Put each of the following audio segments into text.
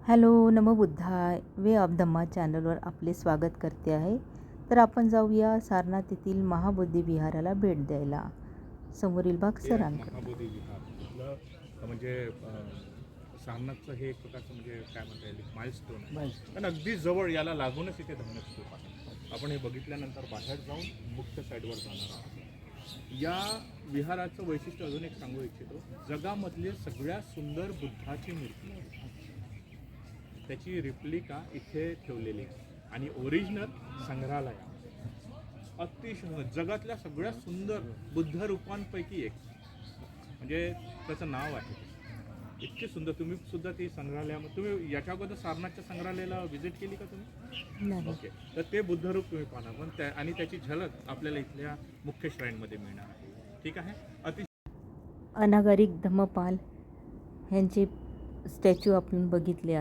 Hello Namo बुद्धाय. Way of धम्मा चॅनलवर आपले स्वागत करते आहे. तर आपण जाऊया सारनाथ येथील महाबोधी विहाराला भेट द्यायला. समोरील भाग सरांकडे. महाबोधी विहार इथलं म्हणजे सारनाथचं हे एक प्रकारचं म्हणजे काय म्हणता येईल माइलस्टोन आहे. पण अगदी जवळ याला लागूनच इथे धम्मस्तूप आहे. आपण हे बघितल्यानंतर बाहेर जाऊन मुख्य साईडवर जाणार आहोत. या विहाराचं वैशिष्ट्य अजून एक सांगू इच्छितो. जगामधली सगळ्यात सुंदर बुद्धाची मूर्ती आहे. त्याची रिप्लिका इथे ठेवलेली आणि ओरिजिनल संग्रहालय अतिशय जगातल्या सगळ्यात सुंदर बुद्ध रूपांपैकी एक म्हणजे त्याचं नाव आहे. इतकी सुंदर. तुम्ही सुद्धा ती संग्रहालयामध्ये तुम्ही याच्या अगोदर सारनाथच्या संग्रहालयाला व्हिजिट केली का तुम्ही? ओके. तर ते बुद्धरूप तुम्ही पाहणार पण आणि त्याची झलक आपल्याला इथल्या मुख्य श्राईनमध्ये मिळणार आहे. ठीक आहे. अनागरिक धम्मपाल यांचे स्टॅच्यू आपण बघितले.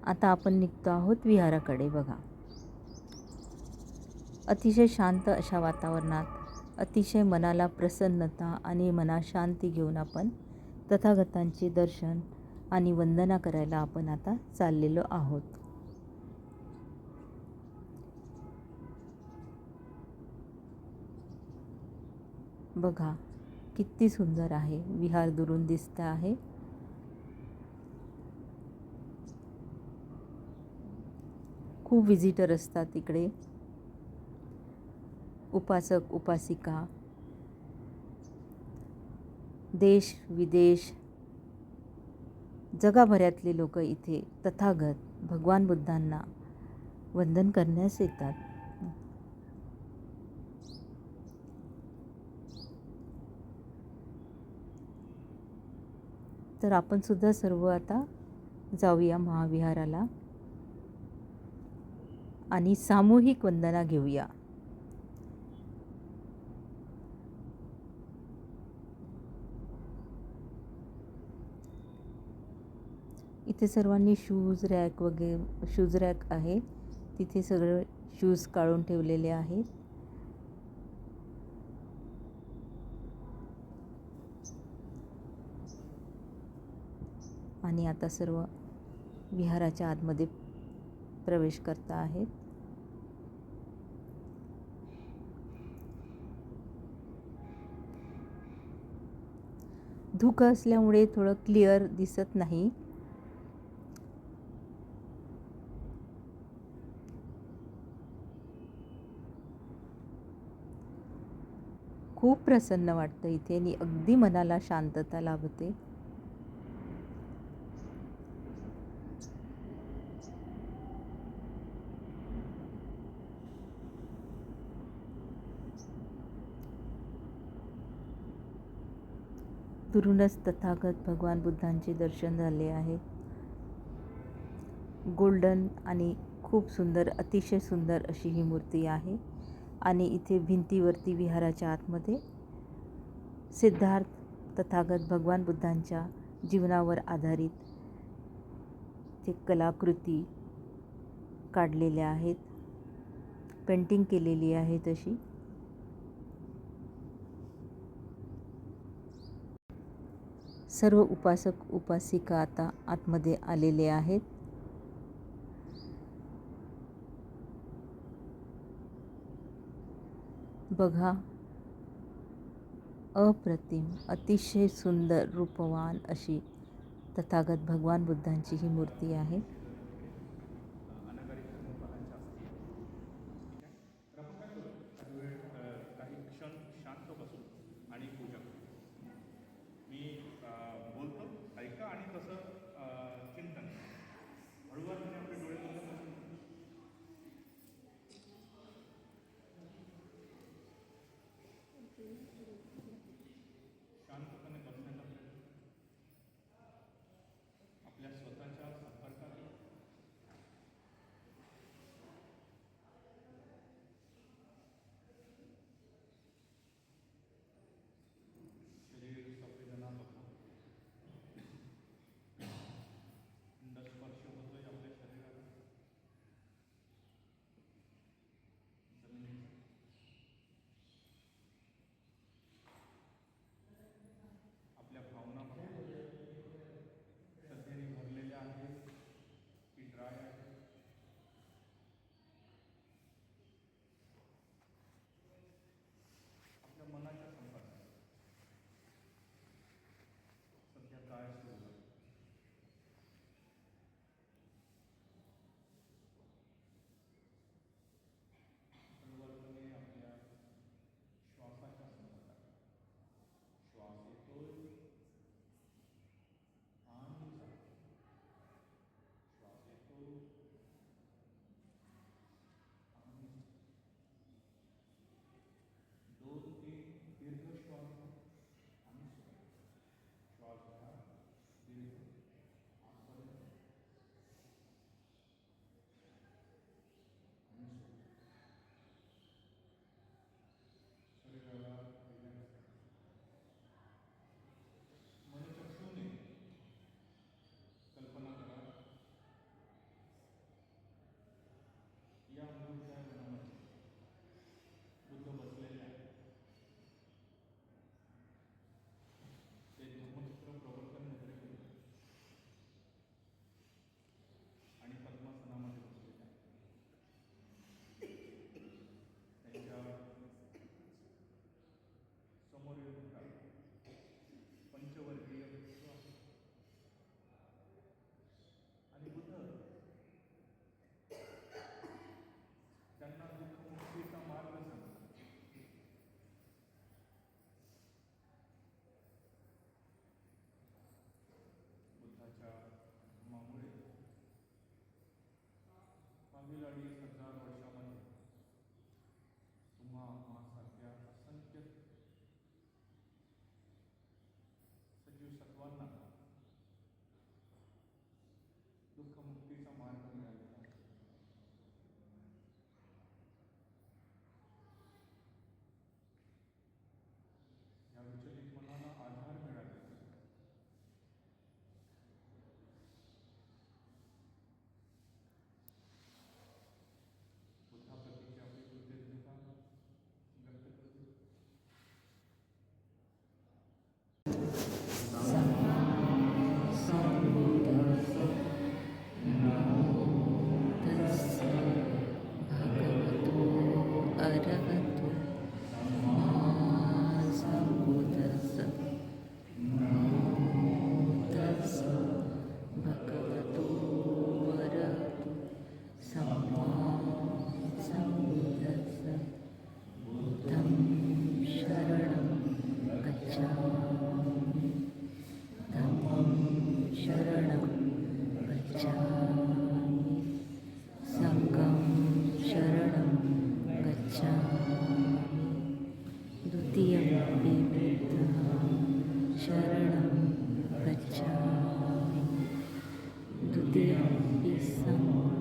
आता आपण निघतो आहोत विहाराकडे. बघा, अतिशय शांत अशा वातावरणात अतिशय मनाला प्रसन्नता आणि मनात शांती घेऊन आपण तथागतांचे दर्शन आणि वंदना करायला आपण आता चाललेलो आहोत. बघा किती सुंदर आहे. विहार दुरून दिसत आहे. खूप विजिटर असतात इकडे. उपासक उपासिका, देश विदेश जगभरातले लोक इथे तथागत भगवान बुद्धांना वंदन करण्यास येतात. तर आपण सुद्धा सर्व आता जाऊया महाविहाराला आणि सामूहिक वंदना घेऊया. इथे सर्वांनी शूज रॅक वगैरे शूज रॅक आहे. तिथे सगळे शूज काढून ठेवलेले आहेत. आणि आता सर्व विहाराच्या आतमध्ये प्रवेश करता आहेत. धुकं असल्यामुळे थोडं क्लिअर दिसत नाही. खूप प्रसन्न वाटतं इथे आणि अगदी मनाला शांतता लाभते. दुरूनच तथागत भगवान बुद्धांचे दर्शन झाले आहे. गोल्डन आणि खूप सुंदर अतिशय सुंदर अशी ही मूर्ती आहे. आणि इथे भिंतीवरती विहाराच्या आतमध्ये सिद्धार्थ तथागत भगवान बुद्धांच्या जीवनावर आधारित ते कलाकृती काढलेल्या आहेत. पेंटिंग केलेली आहे तशी. सर्व उपासक उपासिका आता आतमध्ये आलेले आहेत. बघा, अप्रतिम अतिशय सुंदर रूपवान अशी तथागत भगवान बुद्धांची ही मूर्ती आहे. काही क्षण शांत बसून आणि पूजा करू. मी बोलतो ऐका आणि तसं चिंतन हळूवारपणे आपले डोळे बंद करून शांतपणे बसण्याचा प्रयत्न. आपल्या स्वतःच्या संपर्कात पुढील 2500 वर्षामध्ये तुम्हा आम्हासारख्या असंख्य सजीव सत्वांना दुःखमुक्तीचा मार्ग मिळाला. या विचलित मनाला आधार मिळाला. बुद्धाप्रतीची आपली कृतज्ञता व्यक्त करतो. अरहतो सम्बुद्धस्स भगवतो अरहतो सम्मा सम्बुद्धस्स बुद्धं शरणं गच्छामि धम्मं शरणं गच्छामि संघं शरणं गच्छामि द्वितीयं बुद्धं शरणं गच्छामि द्वितीयं संघं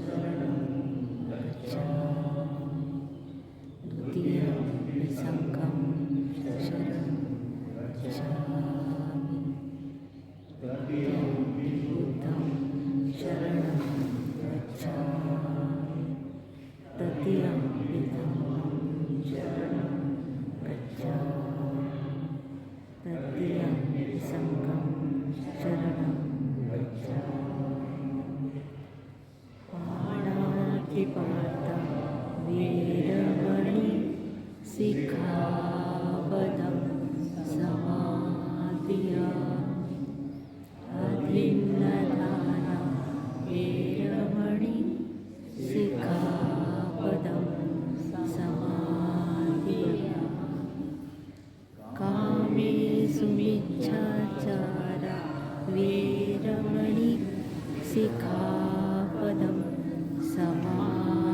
शरणं गच्छामि द्वितीयं संघं शरणं गच्छामि तृतीयं बुद्धं शरणं गच्छामि तृतीयं धम्मं शरणं गच्छामि तृतीयं संघं शरणं गच्छामि पाणातिपाता वीरमणि सिक्खापदं समादियामि अभिन्नदाना वीरमणि सिक्खापदं समादियामि कामेषु मिच्छाचारा वीरमणि सिक्खापदं समादियामि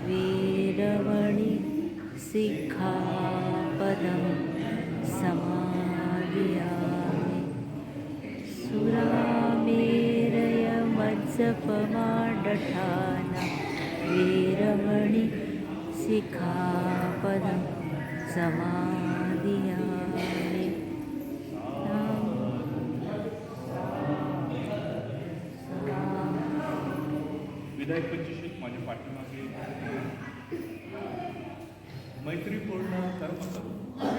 वीरमणि सिक्खापदं समादियामि सुरामेरय मज्जपमाडठाना वीरमणि सिक्खापदं समादियामि विधायक पंचशील माझ्या पाठीमागे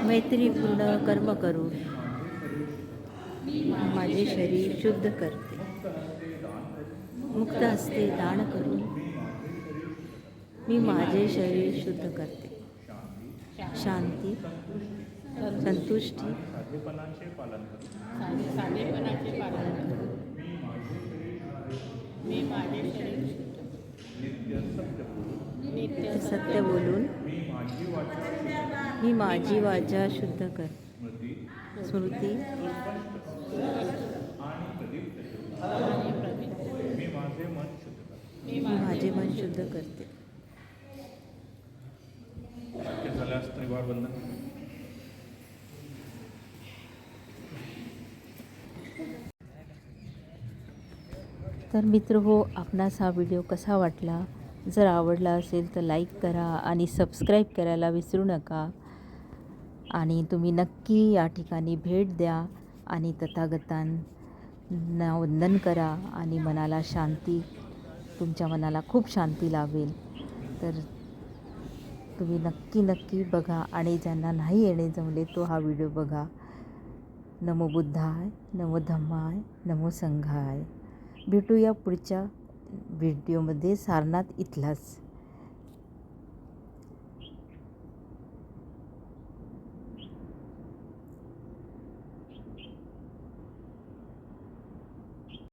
मैत्रीपूर्ण कर्म करून माझे शरीर शुद्ध करते. मुक्त हस्ते दान करून मी माझे शरीर शुद्ध करते. शांती संतुष्टी साधेपणाचे पालन करून मी माझे शरीर नित्य सत्य बोलून मी माझी वाचा शुद्ध करते. स्मृती मी माझे मन शुद्ध करतो. मी माझे मन शुद्ध करते. शक्य झाल्यास त्रिवार बंधन. तर मित्र हो, आपणास हा व्हिडिओ कसा वाटला? जर आवडला असेल तर लाईक करा आणि सबस्क्राईब करायला विसरू नका. आणि तुम्ही नक्की या ठिकाणी भेट द्या आणि तथागतांना वंदन करा आणि मनाला शांती, तुमच्या मनाला खूप शांती लाभेल. तर तुम्ही नक्की बघा आणि ज्यांना नाही येणे जमले तो हा व्हिडिओ बघा. नमो बुद्धाय, नमो धम्माय, नमो संघाय. भेटूया पुढच्या व्हिडिओमध्ये सारनाथ इथलाच.